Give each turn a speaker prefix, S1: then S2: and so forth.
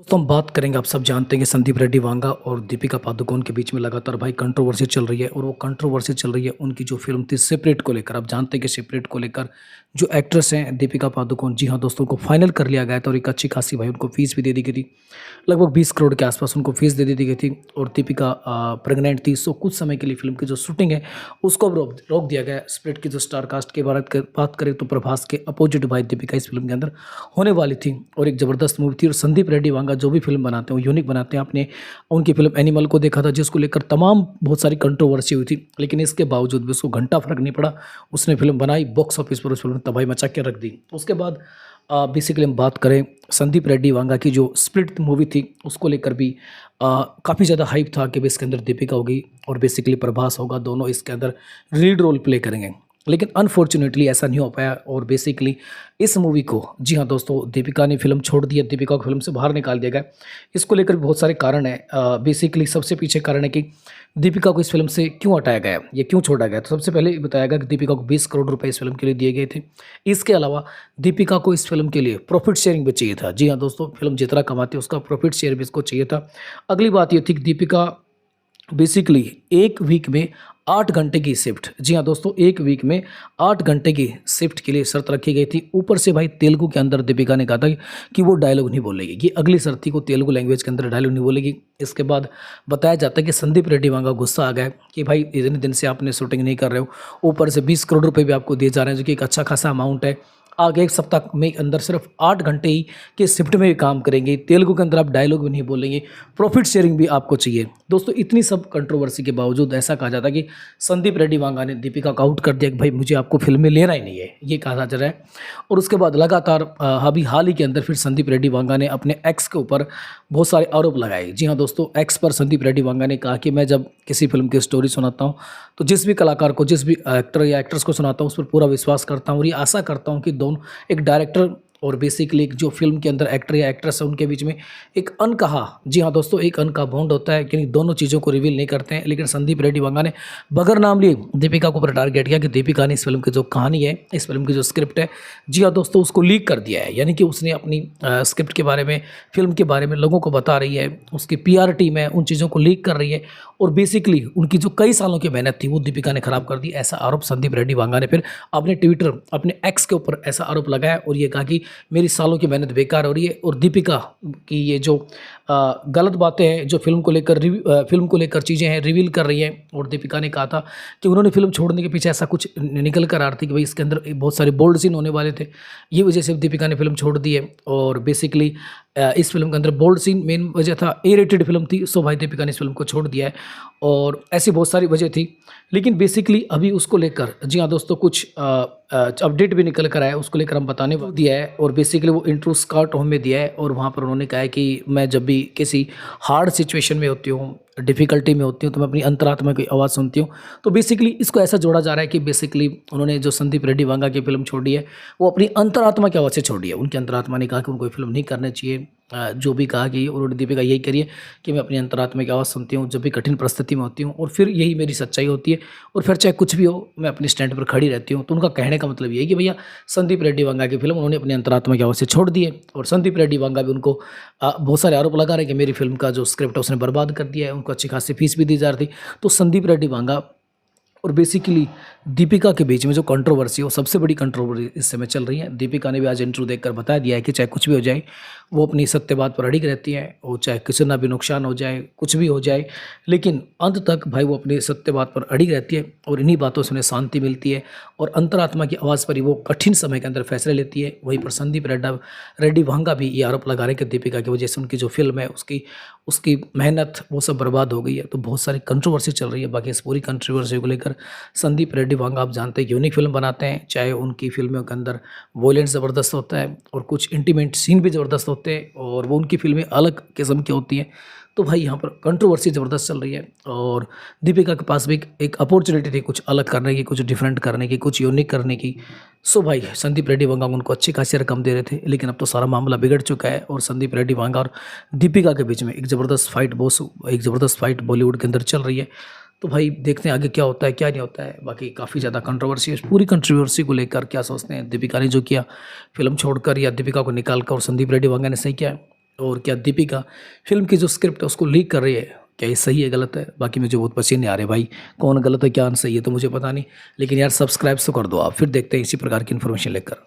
S1: दोस्तों हम बात करेंगे। आप सब जानते हैं कि संदीप रेड्डी वांगा और दीपिका पादुकोण के बीच में लगातार भाई कंट्रोवर्सी चल रही है और वो कंट्रोवर्सी चल रही है उनकी जो फिल्म थी सेपरेट को लेकर। आप जानते हैं कि सेपरेट को लेकर जो एक्ट्रेस हैं दीपिका पादुकोण, जी हाँ दोस्तों, को फाइनल कर लिया गया था और एक अच्छी खासी भाई उनको फीस भी दे दी गई थी। लगभग 20 करोड़ के आसपास उनको फीस दे दी गई थी और दीपिका प्रेग्नेंट थी। सो कुछ समय के लिए फिल्म की जो शूटिंग है उसको अब रोक दिया गया है। स्प्लिट की जो स्टार कास्ट की बात करें तो प्रभास के अपोजिट भाई दीपिका इस फिल्म के अंदर होने वाली थी और एक ज़बरदस्त मूवी थी। और संदीप रेड्डी वांगा जो भी फिल्म बनाते हैं वो यूनिक बनाते हैं। आपने उनकी फिल्म एनिमल को देखा था जिसको लेकर तमाम बहुत सारी कंट्रोवर्सी हुई थी, लेकिन इसके बावजूद भी उसको घंटा फर्क नहीं पड़ा। उसने फिल्म बनाई, बॉक्स ऑफिस पर उस फिल्म ने तबाही मचा के रख दी। उसके बाद बेसिकली हम बात करें संदीप रेड्डी वांगा की जो स्प्लिट मूवी थी उसको लेकर भी काफ़ी ज़्यादा हाइप था कि इसके अंदर दीपिका होगी और बेसिकली प्रभास होगा, दोनों इसके अंदर लीड रोल प्ले करेंगे। लेकिन अनफॉर्चुनेटली ऐसा नहीं हो पाया और बेसिकली इस मूवी को, जी हाँ दोस्तों, दीपिका ने फिल्म छोड़ दी है, दीपिका को फिल्म से बाहर निकाल दिया गया। इसको लेकर बहुत सारे कारण हैं। बेसिकली सबसे पीछे कारण है कि दीपिका को इस फिल्म से क्यों हटाया गया, ये क्यों छोड़ा गया। तो सबसे पहले ये बताया गया कि दीपिका को 20 करोड़ रुपए इस फिल्म के लिए दिए गए थे। इसके अलावा दीपिका को इस फिल्म के लिए प्रॉफिट शेयरिंग भी चाहिए था। जी हाँ दोस्तों, फिल्म जितना कमाती है उसका प्रॉफिट शेयर भी इसको चाहिए था। अगली बात ये थी कि दीपिका बेसिकली एक वीक में 8 घंटे की शिफ्ट, जी हाँ दोस्तों, एक वीक में 8 घंटे की शिफ्ट के लिए शर्त रखी गई थी। ऊपर से भाई तेलुगु के अंदर दीपिका ने कहा था कि वो डायलॉग नहीं बोलेगी। ये अगली शर्त थी, को तेलुगु लैंग्वेज के अंदर डायलॉग नहीं बोलेगी। इसके बाद बताया जाता है कि संदीप रेड्डी वांगा गुस्सा आ गया कि भाई इतने दिन से आपने शूटिंग नहीं कर रहे हो, ऊपर से 20 करोड़ रुपये भी आपको दिए जा रहे हैं जो कि एक अच्छा खासा अमाउंट है। आगे एक सप्ताह में अंदर सिर्फ 8 घंटे ही के शिफ्ट में काम करेंगे, तेलुगु के अंदर आप डायलॉग भी नहीं बोलेंगे, प्रॉफिट शेयरिंग भी आपको चाहिए। दोस्तों इतनी सब कंट्रोवर्सी के बावजूद ऐसा कहा जाता है कि संदीप रेड्डी वांगा ने दीपिका को आउट कर दिया कि भाई मुझे आपको फिल्म में लेना ही नहीं है, ये कहा जा रहा है। और उसके बाद लगातार अभी हाल ही के अंदर फिर संदीप रेड्डी वांगा ने अपने एक्स के ऊपर बहुत सारे आरोप लगाए। जी हाँ दोस्तों, एक्स पर संदीप रेड्डी वांगा ने कहा कि मैं जब किसी फिल्म की स्टोरी सुनाता हूँ तो जिस भी कलाकार को, जिस भी एक्टर या एक्ट्रेस को सुनाता हूँ उस पर पूरा विश्वास करता हूँ और ये आशा करता हूँ कि दोनों, एक डायरेक्टर और बेसिकली एक जो फिल्म के अंदर एक्टर या एक्ट्रेस है उनके बीच में एक अनकहा, जी हाँ दोस्तों, एक अनकहा बॉन्ड होता है कि दोनों चीज़ों को रिवील नहीं करते हैं। लेकिन संदीप रेड्डी वांगा ने बगैर नाम लिए दीपिका को ऊपर टारगेट किया कि दीपिका ने इस फिल्म की जो कहानी है, इस फिल्म की जो स्क्रिप्ट है, जी हाँ दोस्तों, उसको लीक कर दिया है। यानी कि उसने अपनी स्क्रिप्ट के बारे में, फिल्म के बारे में लोगों को बता रही है, उसकी PR टीम है उन चीज़ों को लीक कर रही है और बेसिकली उनकी जो कई सालों की मेहनत थी वो दीपिका ने खराब कर दी। ऐसा आरोप संदीप रेड्डी वांगा ने फिर अपने ट्विटर, अपने एक्स के ऊपर ऐसा आरोप लगाया और ये कहा कि मेरी सालों की मेहनत बेकार हो रही है और दीपिका की ये जो गलत बातें हैं, जो फिल्म को लेकर चीज़ें हैं रिवील कर रही हैं। और दीपिका ने कहा था कि उन्होंने फिल्म छोड़ने के पीछे ऐसा कुछ निकल कर आ रही थी कि भाई इसके अंदर बहुत सारे बोल्ड सीन होने वाले थे, ये वजह से दीपिका ने फिल्म छोड़ दी है। और बेसिकली इस फिल्म के अंदर बोल्ड सीन मेन वजह था, A-rated फिल्म थी, सो भाई दीपिका ने इस फिल्म को छोड़ दिया है और ऐसी बहुत सारी वजह थी। लेकिन बेसिकली अभी उसको लेकर, जी हाँ दोस्तों, कुछ अपडेट भी निकल कर आया, उसको लेकर हम बताने दिया है। और बेसिकली वो इंट्रो स्कॉट होम में दिया है और वहाँ पर उन्होंने कहा है कि मैं जब भी किसी हार्ड सिचुएशन में होती हूँ, डिफ़िकल्टी में होती हूँ, तो मैं अपनी अंतरात्मा की आवाज़ सुनती हूँ। तो बेसिकली इसको ऐसा जोड़ा जा रहा है कि बेसिकली उन्होंने जो संदीप रेड्डी वांगा की फिल्म छोड़ी है वो अपनी अंतरात्मा की आवाज़ से छोड़ी है। उनकी अंतरात्मा ने कहा कि उनको ये फिल्म नहीं करनी चाहिए। जो भी कहा कि उन्होंने दीपिका यही करी है कि मैं अपनी अंतरात्मा की आवाज़ सुनती हूँ जब भी कठिन परिस्थिति में होती हूँ और फिर यही मेरी सच्चाई होती है और फिर चाहे कुछ भी हो मैं अपने स्टैंड पर खड़ी रहती हूँ। तो उनका कहने का मतलब ये है कि भैया संदीप रेड्डी वांगा की फिल्म उन्होंने अपनी अंतरात्मा की आवाज़ से छोड़ दी है और संदीप रेड्डी वांगा भी उनको बहुत सारे आरोप लगा रहे हैं कि मेरी फिल्म का जो स्क्रिप्ट है उसने बर्बाद कर दिया है। उनको अच्छी खासी फीस भी दी जा रही थी। तो संदीप रेड्डी वांगा और बेसिकली दीपिका के बीच में जो कंट्रोवर्सी है वो सबसे बड़ी कंट्रोवर्सी इस समय चल रही है। दीपिका ने भी आज इंटरव्यू देकर बता दिया है कि चाहे कुछ भी हो जाए वो अपनी सत्य बात पर अड़िग रहती है, वो चाहे किसी ना भी नुकसान हो जाए, कुछ भी हो जाए, लेकिन अंत तक भाई वो अपनी सत्य बात पर अड़िग रहती है और इन्हीं बातों से उन्हें शांति मिलती है और अंतरात्मा की आवाज़ पर ही वो कठिन समय के अंदर फैसले लेती है। वहीं पर संदीप रेड्डी वांगा भी ये आरोप लगा रहे हैं कि दीपिका की वजह से उनकी जो फिल्म है उसकी मेहनत वो सब बर्बाद हो गई है। तो बहुत सारी कंट्रोवर्सी चल रही है। बाकी इस पूरी कंट्रोवर्सी को लेकर संदीप रेड्डी वांगा, आप जानते हैं, यूनिक फिल्म बनाते हैं, चाहे उनकी फिल्मों के अंदर वॉयलेंस ज़बरदस्त होता है और कुछ इंटीमेट सीन भी ज़बरदस्त होते हैं और वो उनकी फिल्में अलग किस्म की होती हैं। तो भाई यहाँ पर कंट्रोवर्सी ज़बरदस्त चल रही है और दीपिका के पास भी एक अपॉर्चुनिटी थी कुछ अलग करने की, कुछ डिफरेंट करने की, कुछ यूनिक करने की। सो भाई संदीप रेड्डी वांगा उनको अच्छी खासी रकम दे रहे थे, लेकिन अब तो सारा मामला बिगड़ चुका है और संदीप रेड्डी वांगा और दीपिका के बीच में एक ज़बरदस्त फाइट बॉलीवुड के अंदर चल रही है। तो भाई देखते हैं आगे क्या होता है क्या नहीं होता है। बाकी काफ़ी ज़्यादा कंट्रोवर्सी है। पूरी कंट्रोवर्सी को लेकर क्या सोचते हैं? दीपिका ने जो किया फिल्म छोड़कर या दीपिका को निकाल कर, और संदीप रेड्डी वांगा ने सही किया है? और क्या दीपिका फ़िल्म की जो स्क्रिप्ट है उसको लीक कर रही है, क्या ये सही है, गलत है? बाकी मुझे बहुत पसीने नहीं आ रहे भाई, कौन गलत है, क्या सही है तो मुझे पता नहीं। लेकिन यार सब्सक्राइब तो कर दो आप, फिर देखते हैं इसी प्रकार की इन्फॉर्मेशन लेकर।